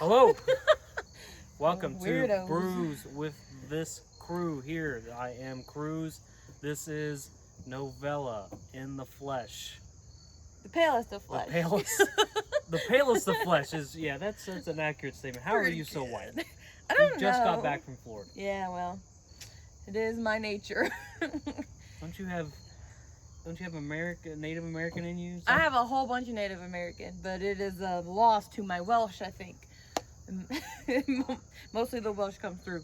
Hello. Welcome to Weirdos. Brews with this crew here. I am Cruz. This is Novella in the flesh. The palest of flesh. The palest. The palest of flesh is, yeah, that's an accurate statement. How are you so white? I don't You just know. got back from Florida. Yeah, well, it is my nature. Don't you have Native American in you? I have a whole bunch of Native American, but it is lost to my Welsh, I think. Mostly the Welsh come through.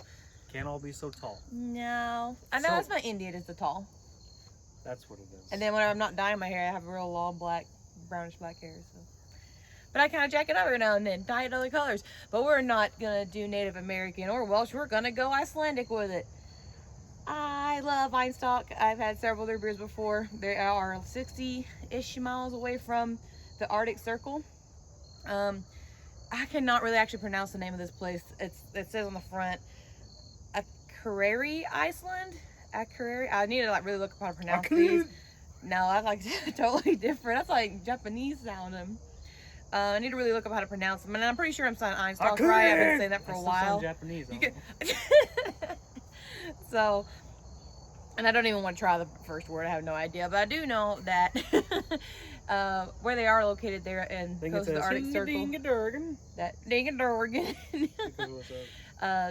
Can't all be so tall. No. I know that's my Indian is the tall. That's what it is. And then when I'm not dyeing my hair, I have real long brownish black hair. So. But I kind of jack it up every now and then, dye it other colors. But we're not going to do Native American or Welsh. We're going to go Icelandic with it. I love Einstöck. I've had several of their beers before. They are 60-ish miles away from the Arctic Circle. I cannot really actually pronounce the name of this place. It says on the front, Akureyri, Iceland. Akureyri. I need to like really look up how to pronounce these. No, that's like totally different. That's like Japanese sounding. I need to really look up how to pronounce them, and I'm pretty sure I'm saying Einstöck right. I've been saying that for a while. Japanese. So, and I don't even want to try the first word. I have no idea, but I do know that where they are located there in close to the Arctic Circle. That Dingadorgan.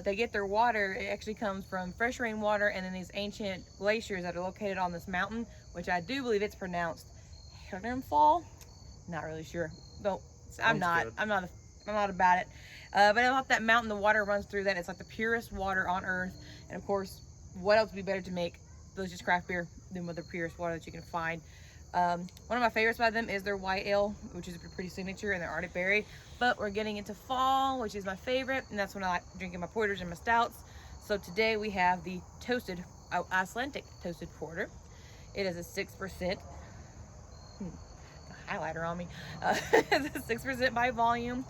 They get their water. It actually comes from fresh rainwater and then these ancient glaciers that are located on this mountain, which I do believe it's pronounced Fall. Not really sure. Don't. I'm not about it. But off that mountain, the water runs through that. It's like the purest water on earth. And of course, what else would be better to make delicious craft beer than with the purest water that you can find? One of my favorites by them is their white ale, which is a pretty signature, and their Arctic berry. But we're getting into fall, which is my favorite, and that's when I like drinking my porters and my stouts. So today we have the Icelandic Toasted Porter. It is a 6%. Highlighter on me. It's a 6% by volume.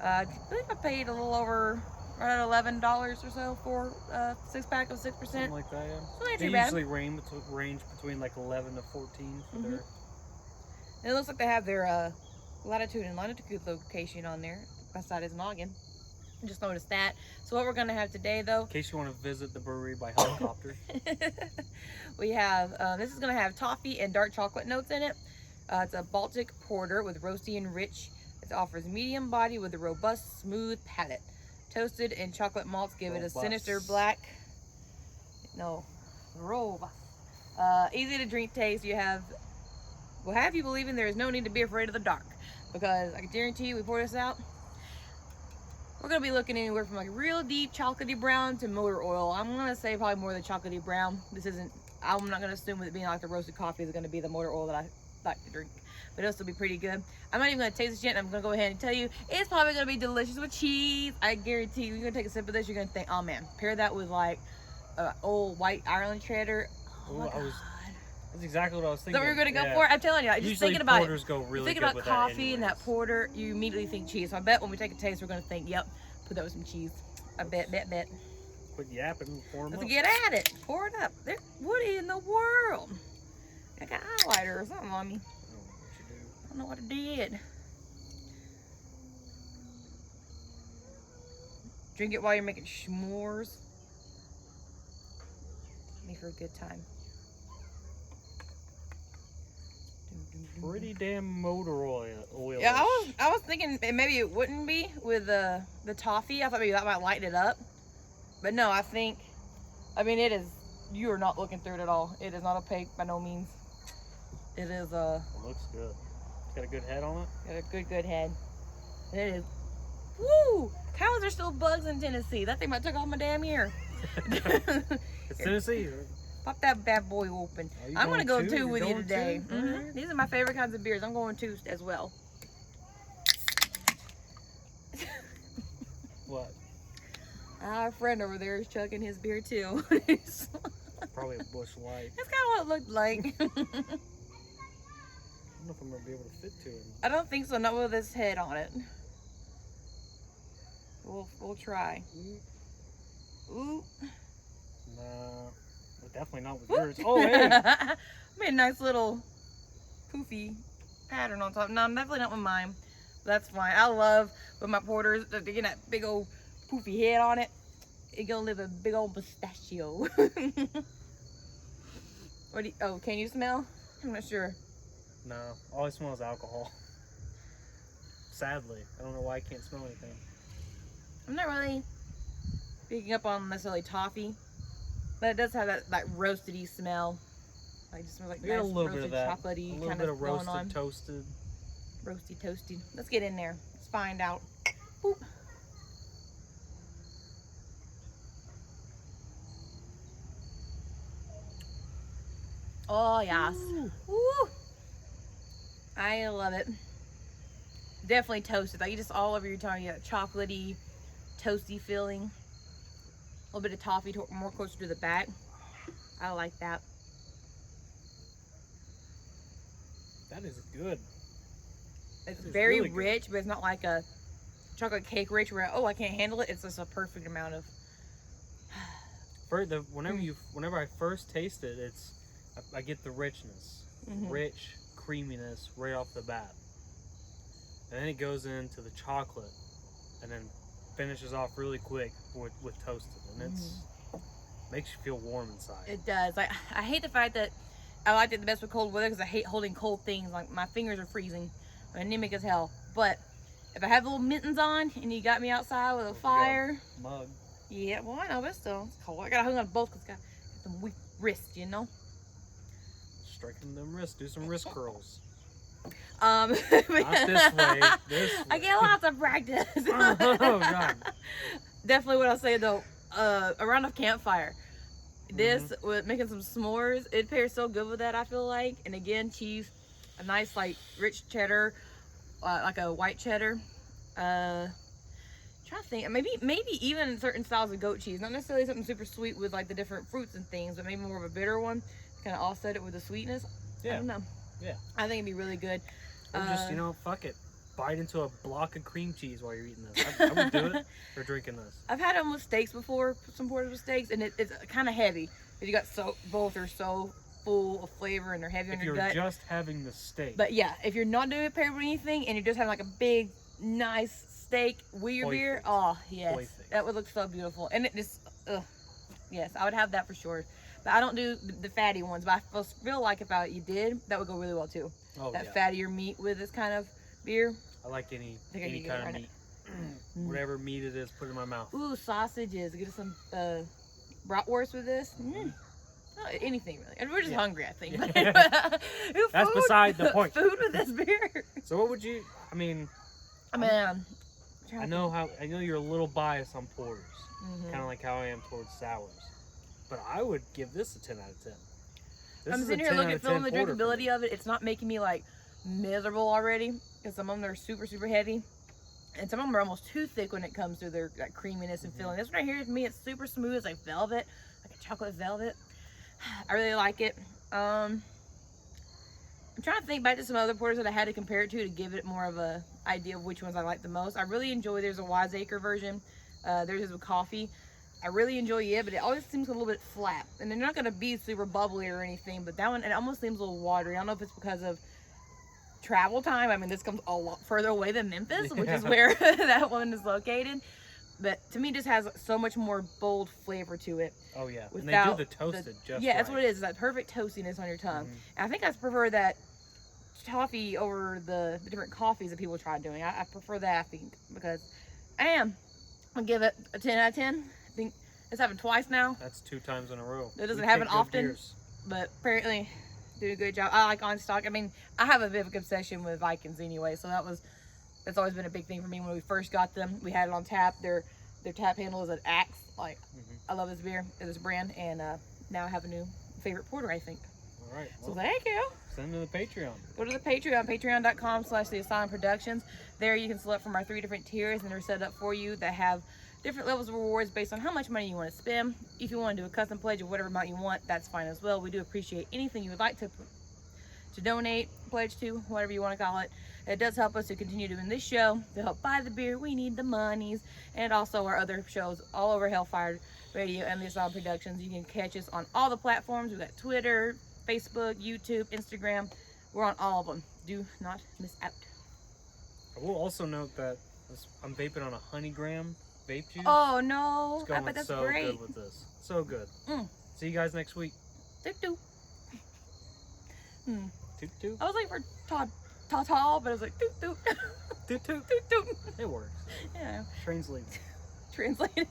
I think I paid a little over $11 or so for a 6-pack of 6%. Something like that, yeah. So not they too bad. Usually range between like 11 to 14 for their... And it looks like they have their latitude and longitude location on there beside his noggin. Just noticed that. So what we're going to have today, though... In case you want to visit the brewery by helicopter. We have... this is going to have toffee and dark chocolate notes in it. It's a Baltic porter with roasty and rich. It offers medium body with a robust, smooth palate. Toasted and chocolate malts give it a sinister black. No, robust. Easy to drink taste. Will have you believing there is no need to be afraid of the dark, because I can guarantee you, we pour this out. We're gonna be looking anywhere from like real deep chocolatey brown to motor oil. I'm gonna say probably more the chocolatey brown. I'm not gonna assume with it being like the roasted coffee is gonna be the motor oil that I like to drink, but it'll still be pretty good. I'm not even gonna taste this yet. I'm gonna go ahead and tell you it's probably gonna be delicious with cheese. I guarantee you, you're gonna take a sip of this, you're gonna think, oh man, pair that with like old white Ireland cheddar. Oh my God. That's exactly what I was thinking. Is that what you're gonna go for? I'm telling you, just thinking about porters go really thinking good about with coffee and that porter, you immediately think cheese. So I bet when we take a taste, we're gonna think, yep, put that with some cheese. I bet. Quit yapping, pour them up. Let's get at it. Pour it up. What in the world? Like a highlighter or something on me. I don't know what I did. Drink it while you're making s'mores. Make for a good time. Pretty damn motor oil. Yeah, I was thinking maybe it wouldn't be with the toffee. I thought maybe that might lighten it up. But no, I mean it is, you are not looking through it at all. It is not opaque by no means. It is It looks good. Got a good head on it? Got a good head. It is. Woo! How is there still bugs in Tennessee? That thing might took off my damn ear. It's Tennessee. Pop that bad boy open. I'm gonna go two with you today. These are my favorite kinds of beers. I'm going two as well. What? Our friend over there is chugging his beer too. Probably a Busch Light. That's kind of what it looked like. I don't know if I'm gonna be able to fit to him. I don't think so. Not with his head on it. We'll try. Ooh. Nah, definitely not with yours. Oh, hey. Made a nice little poofy pattern on top. No, definitely not with mine. That's fine. I love with my porters, they're getting that big old poofy head on it. It gonna live a big old pistachio. Oh, can you smell? I'm not sure. No, all I smell is alcohol. Sadly, I don't know why I can't smell anything. I'm not really picking up on necessarily toffee, but it does have that roasty smell. Like, just smells like nice a little roasted, bit of that. chocolatey A little kind bit of of going roasted, on. toasted. Roasty, toasty. Let's get in there. Let's find out. Boop. Oh, yes. Woo. I love it. Definitely toasted. Like, you just all over your tongue. You got chocolatey, toasty feeling. A little bit of toffee, more closer to the back. I like that. That is good. It's very really rich, but it's not like a chocolate cake rich where, oh, I can't handle it. It's just a perfect amount of. Whenever I first taste it, I get the richness, rich creaminess right off the bat, and then it goes into the chocolate, and then finishes off really quick with toasted, and it's makes you feel warm inside. It does. I hate the fact that I like it the best with cold weather because I hate holding cold things. Like, my fingers are freezing. I'm anemic as hell. But if I have the little mittens on and you got me outside with a fire. Mug. Yeah, well, I know, but still, it's cold. I got to hang on both because I got some weak wrists, you know? Striking them wrists. Do some wrist curls. Not this way. This way. I get lots of practice. Oh, God. Definitely what I'll say, though, around a campfire. This, with making some s'mores, it pairs so good with that, I feel like. And again, cheese, a nice, like, rich cheddar, like a white cheddar. Trying to think, maybe even certain styles of goat cheese. Not necessarily something super sweet with, like, the different fruits and things, but maybe more of a bitter one. Kind of offset it with the sweetness. Yeah. I don't know. Yeah. I think it'd be really good. Or just, fuck it. Bite into a block of cream cheese while you're eating this. I would do it or drinking this. I've had them with steaks before, some porters with steaks, and it's kind of heavy. But you got both are so full of flavor and they're heavy on your gut. If you're just having the steak. But yeah, if you're not doing it paired with anything and you're just having like a big, nice steak with your beer, oh yes, that would look so beautiful. And it just, yes, I would have that for sure. But I don't do the fatty ones. But I feel like if you did, that would go really well too. Oh, that fattier meat with this kind of beer. I like any kind of meat. Whatever meat it is, put it in my mouth. Ooh, sausages. Get us some bratwurst with this. Oh, anything really. And we're just hungry, I think. That's beside the point. Food with this beer. So what would you? I know you're a little biased on porters, kind of like how I am towards sours. But I would give this a 10 out of 10. I'm sitting here looking, feeling the drinkability of it. It's not making me like miserable already, because some of them are super, super heavy. And some of them are almost too thick when it comes to their creaminess and feeling. This one right here, to me, it's super smooth. It's like velvet, like a chocolate velvet. I really like it. I'm trying to think back to some other porters that I had to compare it to give it more of a idea of which ones I like the most. I really enjoy, there's a Wiseacre version. There's with coffee. I really enjoy it, but it always seems a little bit flat. And they're not going to be super bubbly or anything, but that one, it almost seems a little watery. I don't know if it's because of travel time. I mean, this comes a lot further away than Memphis, which is where that one is located. But to me, it just has so much more bold flavor to it. Oh, yeah. And they do the toasted just yeah, that's what it is. That perfect toastiness on your tongue. And I think I prefer that toffee over the different coffees that people try doing. I prefer that, I think, because I'll give it a 10 out of 10. I think it's happened twice now. That's 2 times in a row. It doesn't happen often, but apparently do a good job. I like Einstöck. I mean, I have a bit of an obsession with Vikings anyway, so that's always been a big thing for me. When we first got them, we had it on tap. Their tap handle is an Axe. Like, I love this beer, this brand, and now I have a new favorite porter, I think. All right. Well, so thank you. Send them to the Patreon. Go to the Patreon, patreon.com/theasylumproductions. There you can select from our 3 different tiers, and they're set up for you that have different levels of rewards based on how much money you want to spend. If you want to do a custom pledge of whatever amount you want, that's fine as well. We do appreciate anything you would like to donate, pledge to, whatever you want to call it. It does help us to continue doing this show, to help buy the beer. We need the monies. And also our other shows all over Hellfire Radio and the Asylum Productions. You can catch us on all the platforms. We've got Twitter, Facebook, YouTube, Instagram. We're on all of them. Do not miss out. I will also note that I'm vaping on a honeygram vape juice. Oh no! It's going I bet that's so great. good with this. So good. See you guys next week. Toot toot. Toot toot. I was like for ta-ta, but I was like toot toot. Toot toot. Toot toot. It works. Yeah. Translate. Translate it.